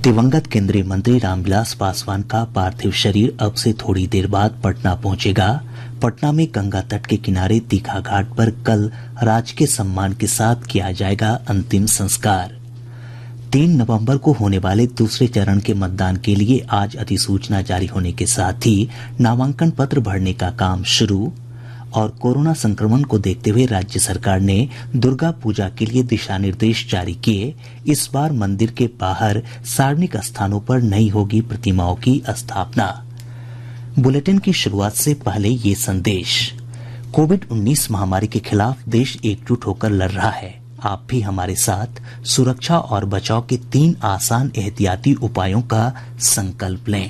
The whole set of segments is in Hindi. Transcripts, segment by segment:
दिवंगत केंद्रीय मंत्री रामविलास पासवान का पार्थिव शरीर अब से थोड़ी देर बाद पटना पहुंचेगा। पटना में गंगा तट के किनारे दीघा घाट पर कल राजकीय सम्मान के साथ किया जाएगा अंतिम संस्कार। 3 नवंबर को होने वाले दूसरे चरण के मतदान के लिए आज अधिसूचना जारी होने के साथ ही नामांकन पत्र भरने का काम शुरू। और कोरोना संक्रमण को देखते हुए राज्य सरकार ने दुर्गा पूजा के लिए दिशा निर्देश जारी किए। इस बार मंदिर के बाहर सार्वजनिक स्थानों पर नहीं होगी प्रतिमाओं की स्थापना। बुलेटिन की शुरुआत से पहले ये संदेश। कोविड-19 महामारी के खिलाफ देश एकजुट होकर लड़ रहा है। आप भी हमारे साथ सुरक्षा और बचाव के 3 आसान एहतियाती उपायों का संकल्प लें।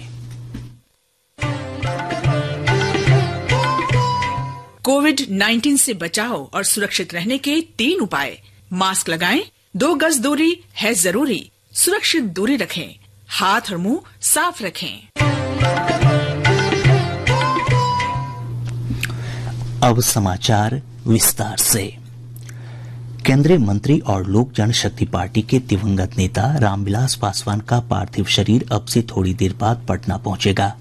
कोविड-19 से बचाव और सुरक्षित रहने के 3 उपाय। मास्क लगाएं, 2 गज दूरी है जरूरी, सुरक्षित दूरी रखें, हाथ और मुंह साफ रखें। अब समाचार विस्तार से। केंद्रीय मंत्री और लोक जनशक्ति पार्टी के दिवंगत नेता रामविलास पासवान का पार्थिव शरीर अब से थोड़ी देर बाद पटना पहुंचेगा।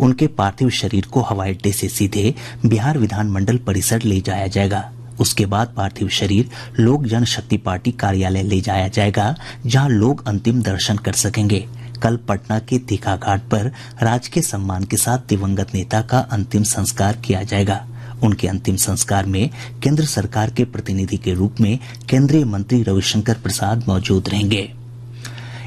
उनके पार्थिव शरीर को हवाई अड्डे से सीधे बिहार विधानमंडल परिसर ले जाया जाएगा। उसके बाद पार्थिव शरीर लोक जनशक्ति पार्टी कार्यालय ले जाया जाएगा, जहां लोग अंतिम दर्शन कर सकेंगे। कल पटना के दीघा घाट पर राजकीय सम्मान के साथ दिवंगत नेता का अंतिम संस्कार किया जाएगा। उनके अंतिम संस्कार में केंद्र सरकार के प्रतिनिधि के रूप में केंद्रीय मंत्री रविशंकर प्रसाद मौजूद रहेंगे।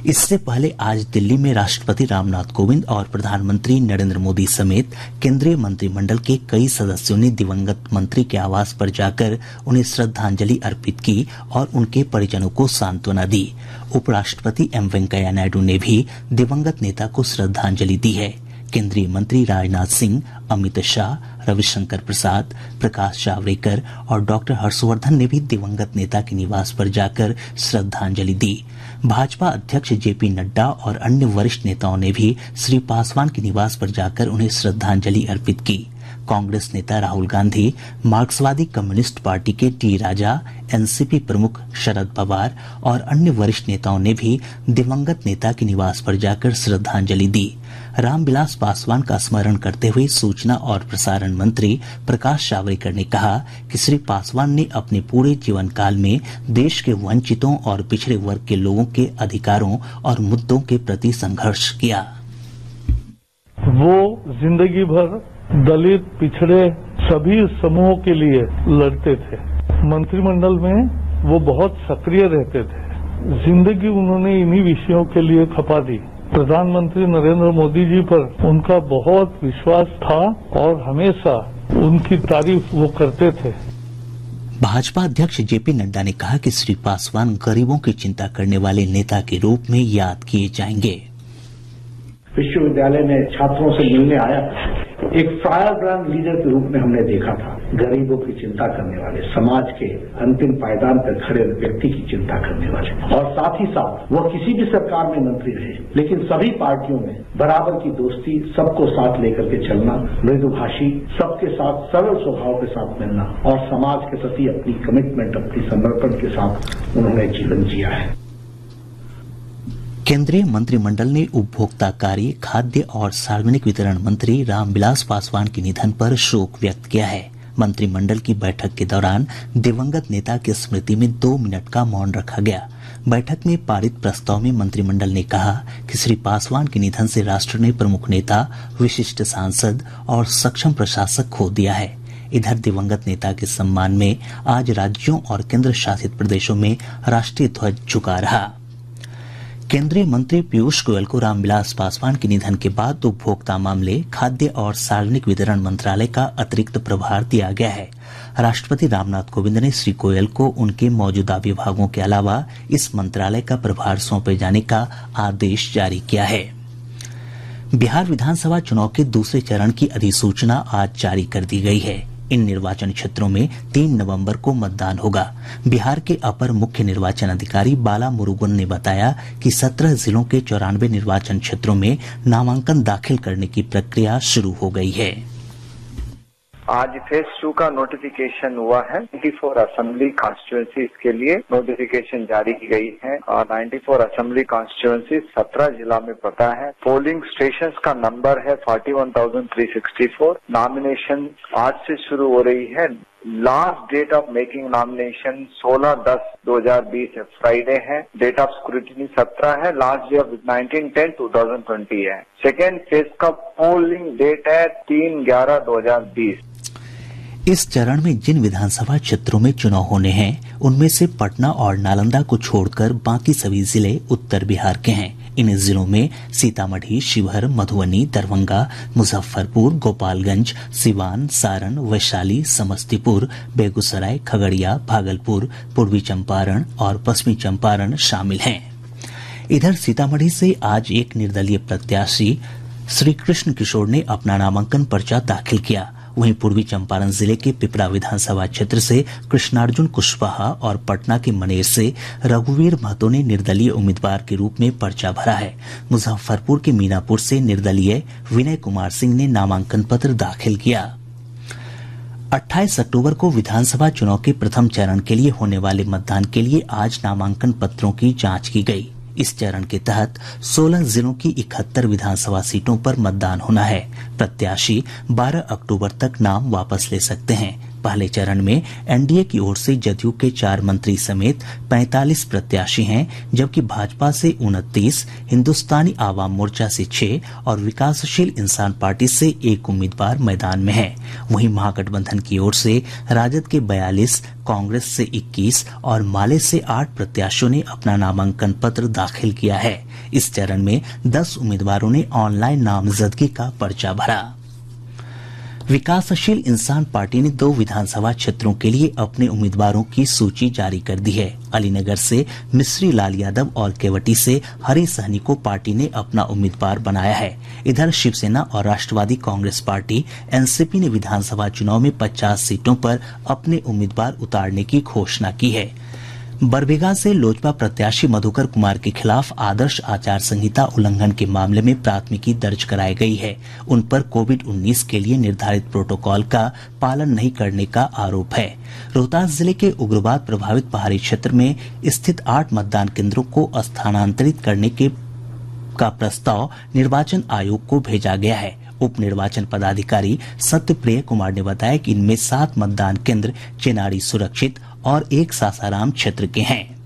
इससे पहले आज दिल्ली में राष्ट्रपति रामनाथ कोविंद और प्रधानमंत्री नरेंद्र मोदी समेत केंद्रीय मंत्रिमंडल के कई सदस्यों ने दिवंगत मंत्री के आवास पर जाकर उन्हें श्रद्धांजलि अर्पित की और उनके परिजनों को सांत्वना दी। उपराष्ट्रपति एम वेंकैया नायडू ने भी दिवंगत नेता को श्रद्धांजलि दी है। केंद्रीय मंत्री राजनाथ सिंह, अमित शाह, रविशंकर प्रसाद, प्रकाश जावड़ेकर और डॉक्टर हर्षवर्धन ने भी दिवंगत नेता के निवास पर जाकर श्रद्धांजलि दी। भाजपा अध्यक्ष जेपी नड्डा और अन्य वरिष्ठ नेताओं ने भी श्री पासवान के निवास पर जाकर उन्हें श्रद्धांजलि अर्पित की। कांग्रेस नेता राहुल गांधी, मार्क्सवादी कम्युनिस्ट पार्टी के टी राजा, एनसीपी प्रमुख शरद पवार और अन्य वरिष्ठ नेताओं ने भी दिवंगत नेता के निवास पर जाकर श्रद्धांजलि दी। रामविलास पासवान का स्मरण करते हुए सूचना और प्रसारण मंत्री प्रकाश जावड़ेकर ने कहा कि श्री पासवान ने अपने पूरे जीवन काल में देश के वंचितों और पिछड़े वर्ग के लोगों के अधिकारों और मुद्दों के प्रति संघर्ष किया। वो जिंदगी भर दलित, पिछड़े सभी समूहों के लिए लड़ते थे। मंत्रिमंडल में वो बहुत सक्रिय रहते थे। जिंदगी उन्होंने इन्हीं विषयों के लिए खपा दी। प्रधानमंत्री नरेंद्र मोदी जी पर उनका बहुत विश्वास था और हमेशा उनकी तारीफ वो करते थे। भाजपा अध्यक्ष जेपी नड्डा ने कहा कि श्री पासवान गरीबों की चिंता करने वाले नेता के रूप में याद किए जाएंगे। विश्वविद्यालय में छात्रों से मिलने आया, एक फायर ब्रांड लीडर के रूप में हमने देखा था। गरीबों की चिंता करने वाले, समाज के अंतिम पायदान पर खड़े व्यक्ति की चिंता करने वाले, और साथ ही साथ वो किसी भी सरकार में मंत्री रहे, लेकिन सभी पार्टियों में बराबर की दोस्ती, सबको साथ लेकर के चलना, मृदुभाषी, सबके साथ सरल स्वभाव के साथ मिलना और समाज के प्रति अपनी कमिटमेंट, अपनी समर्पण के साथ उन्होंने जीवन जिया है। केंद्रीय मंत्रिमंडल ने उपभोक्ता कार्य, खाद्य और सार्वजनिक वितरण मंत्री रामविलास पासवान के निधन पर शोक व्यक्त किया है। मंत्रिमंडल की बैठक के दौरान दिवंगत नेता की स्मृति में 2 मिनट का मौन रखा गया। बैठक में पारित प्रस्ताव में मंत्रिमंडल ने कहा कि श्री पासवान के निधन से राष्ट्र ने प्रमुख नेता, विशिष्ट सांसद और सक्षम प्रशासक खो दिया है। इधर दिवंगत नेता के सम्मान में आज राज्यों और केंद्र शासित प्रदेशों में राष्ट्रीय ध्वज झुका रहा। केंद्रीय मंत्री पीयूष गोयल को रामविलास पासवान के निधन के बाद उपभोक्ता मामले, खाद्य और सार्वजनिक वितरण मंत्रालय का अतिरिक्त प्रभार दिया गया है। राष्ट्रपति रामनाथ कोविंद ने श्री गोयल को उनके मौजूदा विभागों के अलावा इस मंत्रालय का प्रभार सौंपे जाने का आदेश जारी किया है। बिहार विधानसभा चुनाव के दूसरे चरण की अधिसूचना आज जारी कर दी गई है। इन निर्वाचन क्षेत्रों में 3 नवंबर को मतदान होगा। बिहार के अपर मुख्य निर्वाचन अधिकारी बाला मुरुगन ने बताया कि 17 जिलों के 94 निर्वाचन क्षेत्रों में नामांकन दाखिल करने की प्रक्रिया शुरू हो गई है। आज फेज 2 का नोटिफिकेशन हुआ है। 94 असेंबली कॉन्स्टिट्यूएंसीज के लिए नोटिफिकेशन जारी की गई है और 94 असेंबली कॉन्स्टिट्यूएंसीज 17 जिला में पता है। पोलिंग स्टेशन का नंबर है 41,364। नॉमिनेशन आज से शुरू हो रही है। Last date of making nomination 16/10/2020 है, फ्राइडे है। डेट ऑफ स्क्रूटिनी 17 है। लास्ट डे ऑफ 19/10/2020 है। सेकेंड फेज का पोलिंग डेट है 3/11/2020। इस चरण में जिन विधानसभा क्षेत्रों में चुनाव होने हैं उनमें से पटना और नालंदा को छोड़कर बाकी सभी जिले उत्तर बिहार के हैं। इन जिलों में सीतामढ़ी, शिवहर, मधुबनी, दरभंगा, मुजफ्फरपुर, गोपालगंज, सिवान, सारण, वैशाली, समस्तीपुर, बेगूसराय, खगड़िया, भागलपुर, पूर्वी चंपारण और पश्चिमी चंपारण शामिल हैं। इधर सीतामढ़ी से आज एक निर्दलीय प्रत्याशी श्रीकृष्ण किशोर ने अपना नामांकन पर्चा दाखिल किया। वहीं पूर्वी चंपारण जिले के पिपरा विधानसभा क्षेत्र से कृष्णार्जुन कुशवाहा और पटना के मनेर से रघुवीर महतो ने निर्दलीय उम्मीदवार के रूप में पर्चा भरा है। मुजफ्फरपुर के मीनापुर से निर्दलीय विनय कुमार सिंह ने नामांकन पत्र दाखिल किया। 28 अक्टूबर को विधानसभा चुनाव के प्रथम चरण के लिए होने वाले मतदान के लिए आज नामांकन पत्रों की जांच की गई। इस चरण के तहत 16 जिलों की 71 विधानसभा सीटों पर मतदान होना है। प्रत्याशी 12 अक्टूबर तक नाम वापस ले सकते हैं। पहले चरण में एनडीए की ओर से जदयू के 4 मंत्री समेत 45 प्रत्याशी हैं, जबकि भाजपा से 29, हिन्दुस्तानी आवाम मोर्चा से 6 और विकासशील इंसान पार्टी से 1 उम्मीदवार मैदान में है। वहीं महागठबंधन की ओर से राजद के 42, कांग्रेस से 21 और माले से 8 प्रत्याशियों ने अपना नामांकन पत्र दाखिल किया है। इस चरण में 10 उम्मीदवारों ने ऑनलाइन नामजदगी का पर्चा भरा। विकासशील इंसान पार्टी ने 2 विधानसभा क्षेत्रों के लिए अपने उम्मीदवारों की सूची जारी कर दी है। अलीनगर से मिश्री लाल यादव और केवटी से हरि सहनी को पार्टी ने अपना उम्मीदवार बनाया है। इधर शिवसेना और राष्ट्रवादी कांग्रेस पार्टी एनसीपी ने विधानसभा चुनाव में 50 सीटों पर अपने उम्मीदवार उतारने की घोषणा की है। बरबीघा से लोजपा प्रत्याशी मधुकर कुमार के खिलाफ आदर्श आचार संहिता उल्लंघन के मामले में प्राथमिकी दर्ज कराई गई है। उन पर कोविड-19 के लिए निर्धारित प्रोटोकॉल का पालन नहीं करने का आरोप है। रोहतास जिले के उग्रवाद प्रभावित पहाड़ी क्षेत्र में स्थित 8 मतदान केंद्रों को स्थानांतरित करने का प्रस्ताव निर्वाचन आयोग को भेजा गया है। उप निर्वाचन पदाधिकारी सत्यप्रिय कुमार ने बताया कि इनमें 7 मतदान केंद्र चेनारी सुरक्षित और 1 सासाराम क्षेत्र के हैं।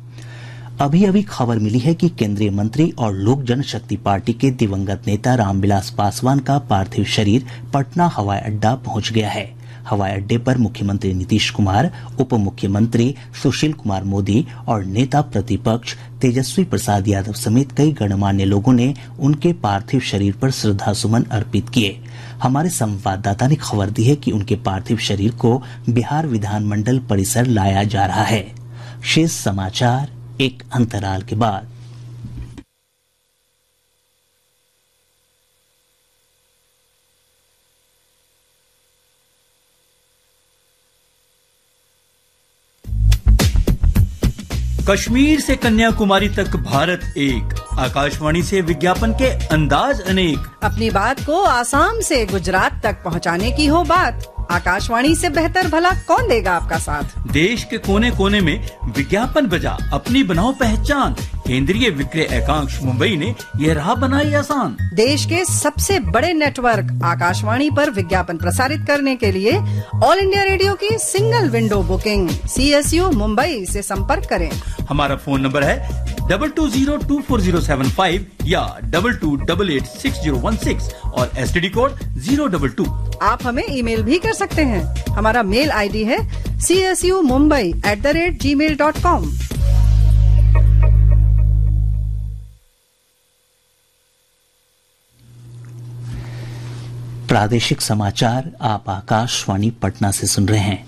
अभी अभी खबर मिली है कि केंद्रीय मंत्री और लोक जनशक्ति पार्टी के दिवंगत नेता रामविलास पासवान का पार्थिव शरीर पटना हवाई अड्डा पहुंच गया है। हवाई अड्डे पर मुख्यमंत्री नीतीश कुमार, उप मुख्यमंत्री सुशील कुमार मोदी और नेता प्रतिपक्ष तेजस्वी प्रसाद यादव समेत कई गणमान्य लोगों ने उनके पार्थिव शरीर पर श्रद्धासुमन अर्पित किए। हमारे संवाददाता ने खबर दी है कि उनके पार्थिव शरीर को बिहार विधानमंडल परिसर लाया जा रहा है। शेष समाचार एक अंतराल के बाद। कश्मीर से कन्याकुमारी तक भारत एक। आकाशवाणी से विज्ञापन के अंदाज अनेक। अपनी बात को आसाम से गुजरात तक पहुंचाने की हो बात, आकाशवाणी से बेहतर भला कौन देगा आपका साथ। देश के कोने कोने में विज्ञापन बजा अपनी बनाओ पहचान। केंद्रीय विक्रय एकांश मुंबई ने यह राह बनाई आसान। देश के सबसे बड़े नेटवर्क आकाशवाणी पर विज्ञापन प्रसारित करने के लिए ऑल इंडिया रेडियो की single window booking CSU Mumbai से संपर्क करें। हमारा फोन नंबर है 22024075 या 22886016 और STD कोड 022। आप हमें ईमेल भी कर सकते हैं। हमारा मेल ID है csumumbai@gmail.com। प्रादेशिक समाचार आप आकाशवाणी पटना से सुन रहे हैं।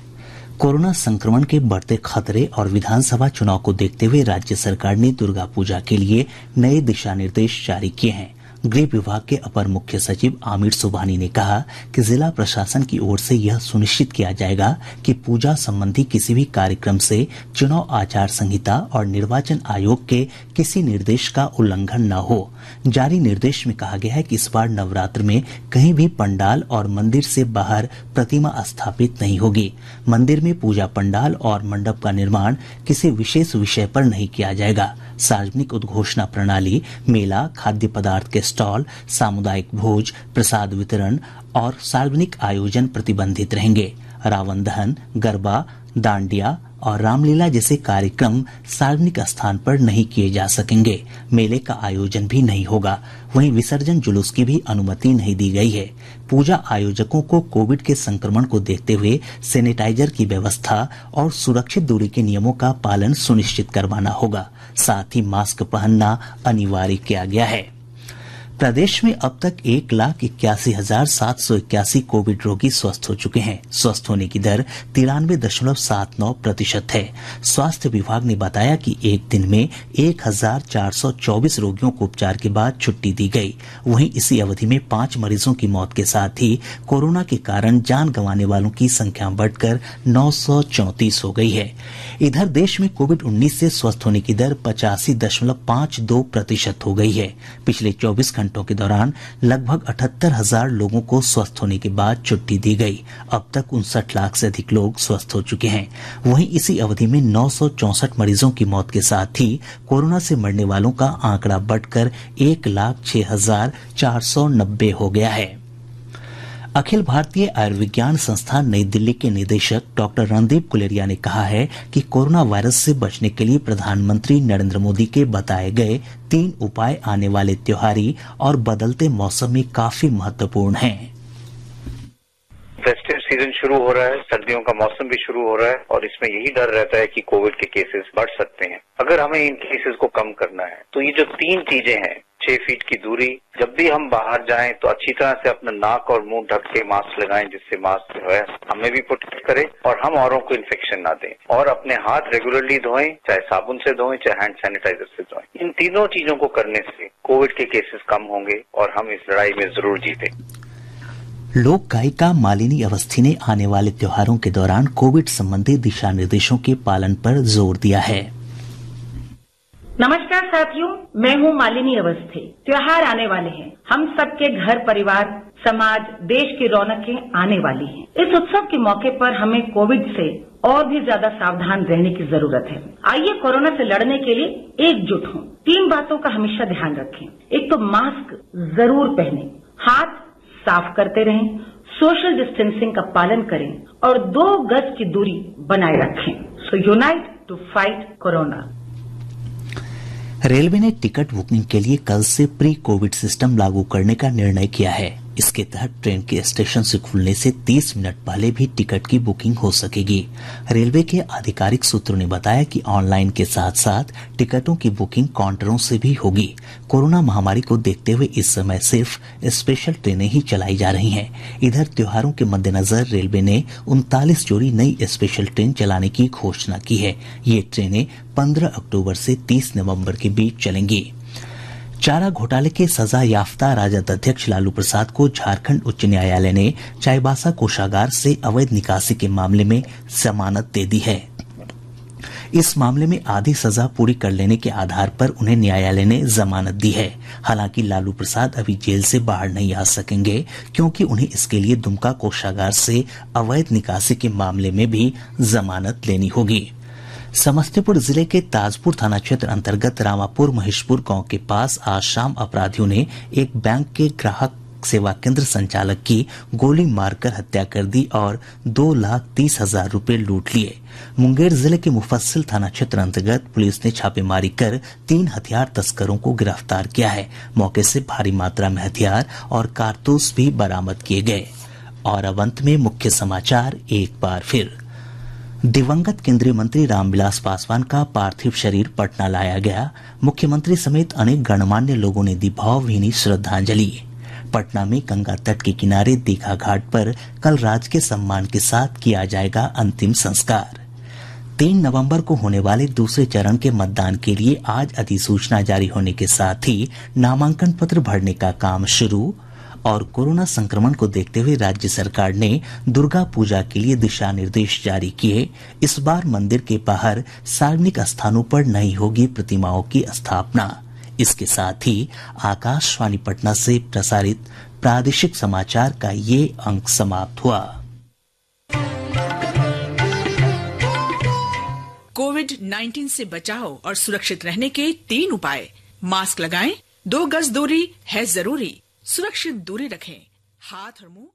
कोरोना संक्रमण के बढ़ते खतरे और विधानसभा चुनाव को देखते हुए राज्य सरकार ने दुर्गा पूजा के लिए नए दिशा निर्देश जारी किए हैं। गृह विभाग के अपर मुख्य सचिव आमिर सुबहानी ने कहा कि जिला प्रशासन की ओर से यह सुनिश्चित किया जाएगा कि पूजा संबंधी किसी भी कार्यक्रम से चुनाव आचार संहिता और निर्वाचन आयोग के किसी निर्देश का उल्लंघन न हो। जारी निर्देश में कहा गया है कि इस बार नवरात्र में कहीं भी पंडाल और मंदिर से बाहर प्रतिमा स्थापित नहीं होगी। मंदिर में पूजा पंडाल और मंडप का निर्माण किसी विशेष विषय पर नहीं किया जाएगा। सार्वजनिक उद्घोषणा प्रणाली, मेला, खाद्य पदार्थ के स्टॉल, सामुदायिक भोज, प्रसाद वितरण और सार्वजनिक आयोजन प्रतिबंधित रहेंगे। रावण दहन, गरबा, डांडिया और रामलीला जैसे कार्यक्रम सार्वजनिक स्थान पर नहीं किए जा सकेंगे। मेले का आयोजन भी नहीं होगा। वहीं विसर्जन जुलूस की भी अनुमति नहीं दी गई है। पूजा आयोजकों को कोविड के संक्रमण को देखते हुए सैनिटाइजर की व्यवस्था और सुरक्षित दूरी के नियमों का पालन सुनिश्चित करवाना होगा। साथ ही मास्क पहनना अनिवार्य किया गया है। प्रदेश में अब तक 1,81,781 कोविड रोगी स्वस्थ हो चुके हैं। स्वस्थ होने की दर 93.79% है। स्वास्थ्य विभाग ने बताया कि एक दिन में 1,424 रोगियों को उपचार के बाद छुट्टी दी गई। वहीं इसी अवधि में 5 मरीजों की मौत के साथ ही कोरोना के कारण जान गंवाने वालों की संख्या बढ़कर 934 हो गई है। इधर देश में कोविड-19 से स्वस्थ होने की दर 85.52% हो गई है। पिछले 24 घंटों के दौरान लगभग 78,000 लोगों को स्वस्थ होने के बाद छुट्टी दी गई। अब तक 59 लाख से अधिक लोग स्वस्थ हो चुके हैं। वहीं इसी अवधि में 964 मरीजों की मौत के साथ ही कोरोना से मरने वालों का आंकड़ा बढ़कर 1,06,490 हो गया है। अखिल भारतीय आयुर्विज्ञान संस्थान नई दिल्ली के निदेशक डॉक्टर रणदीप गुलेरिया ने कहा है कि कोरोना वायरस से बचने के लिए प्रधानमंत्री नरेंद्र मोदी के बताए गए 3 उपाय आने वाले त्योहारी और बदलते मौसम में काफी महत्वपूर्ण हैं। फेस्टिव सीजन शुरू हो रहा है, सर्दियों का मौसम भी शुरू हो रहा है और इसमें यही डर रहता है कि कोविड के केसेस बढ़ सकते हैं। अगर हमें इन केसेस को कम करना है तो ये जो 3 चीजें हैं, 6 फीट की दूरी, जब भी हम बाहर जाएं तो अच्छी तरह से अपना नाक और मुंह ढक के मास्क लगाएं, जिससे मास्क जो है हमें भी प्रोटेक्ट करे और हम औरों को इन्फेक्शन ना दें। और अपने हाथ रेगुलरली धोएं, चाहे साबुन से धोएं, चाहे हैंड सैनिटाइजर से धोएं। इन तीनों चीजों को करने से कोविड के केसेस कम होंगे और हम इस लड़ाई में जरूर जीतें। लोक गायिका मालिनी अवस्थी ने आने वाले त्योहारों के दौरान कोविड संबंधी दिशा निर्देशों के पालन पर जोर दिया है। नमस्कार साथियों, मैं हूँ मालिनी अवस्थी। त्योहार आने वाले हैं, हम सबके घर परिवार, समाज, देश की रौनकें आने वाली हैं। इस उत्सव के मौके पर हमें कोविड से और भी ज्यादा सावधान रहने की जरूरत है। आइए कोरोना से लड़ने के लिए एकजुट हों। 3 बातों का हमेशा ध्यान रखें। एक तो मास्क जरूर पहनें, हाथ साफ करते रहें, सोशल डिस्टेंसिंग का पालन करें और 2 गज की दूरी बनाए रखें। So unite to fight corona. Railway ने टिकट बुकिंग के लिए कल से प्री कोविड सिस्टम लागू करने का निर्णय किया है। इसके तहत ट्रेन के स्टेशन से खुलने से 30 मिनट पहले भी टिकट की बुकिंग हो सकेगी। रेलवे के आधिकारिक सूत्रों ने बताया कि ऑनलाइन के साथ साथ टिकटों की बुकिंग काउंटरों से भी होगी। कोरोना महामारी को देखते हुए इस समय सिर्फ स्पेशल ट्रेनें ही चलाई जा रही हैं। इधर त्योहारों के मद्देनजर रेलवे ने 39 जोड़ी नई स्पेशल ट्रेन चलाने की घोषणा की है। ये ट्रेनें 15 अक्टूबर से 30 नवम्बर के बीच चलेंगी। चारा घोटाले के सजा याफ्ता राजद अध्यक्ष लालू प्रसाद को झारखंड उच्च न्यायालय ने चाईबासा कोषागार से अवैध निकासी के मामले में जमानत दे दी है। इस मामले में आधी सजा पूरी कर लेने के आधार पर उन्हें न्यायालय ने जमानत दी है। हालांकि लालू प्रसाद अभी जेल से बाहर नहीं आ सकेंगे, क्योंकि उन्हें इसके लिए दुमका कोषागार से अवैध निकासी के मामले में भी जमानत लेनी होगी। समस्तीपुर जिले के ताजपुर थाना क्षेत्र अंतर्गत रामापुर महेशपुर गांव के पास आज शाम अपराधियों ने एक बैंक के ग्राहक सेवा केंद्र संचालक की गोली मारकर हत्या कर दी और 2,30,000 रुपए लूट लिए। मुंगेर जिले के मुफस्सिल थाना क्षेत्र अंतर्गत पुलिस ने छापेमारी कर 3 हथियार तस्करों को गिरफ्तार किया है। मौके से भारी मात्रा में हथियार और कारतूस भी बरामद किए गए। और अब अंत में मुख्य समाचार एक बार फिर। दिवंगत केंद्रीय मंत्री रामविलास पासवान का पार्थिव शरीर पटना लाया गया। मुख्यमंत्री समेत अनेक गणमान्य लोगों ने दी भावभीनी श्रद्धांजलि। पटना में गंगा तट के किनारे दीघा घाट पर कल राजकीय सम्मान के साथ किया जाएगा अंतिम संस्कार। 3 नवंबर को होने वाले दूसरे चरण के मतदान के लिए आज अधिसूचना जारी होने के साथ ही नामांकन पत्र भरने का काम शुरू। और कोरोना संक्रमण को देखते हुए राज्य सरकार ने दुर्गा पूजा के लिए दिशा निर्देश जारी किए। इस बार मंदिर के बाहर सार्वजनिक स्थानों पर नहीं होगी प्रतिमाओं की स्थापना। इसके साथ ही आकाशवाणी पटना से प्रसारित प्रादेशिक समाचार का ये अंक समाप्त हुआ। कोविड-19 से बचाव और सुरक्षित रहने के 3 उपाय। मास्क लगाएं, 2 गज दूरी है जरूरी, सुरक्षित दूरी रखें, हाथ और मुंह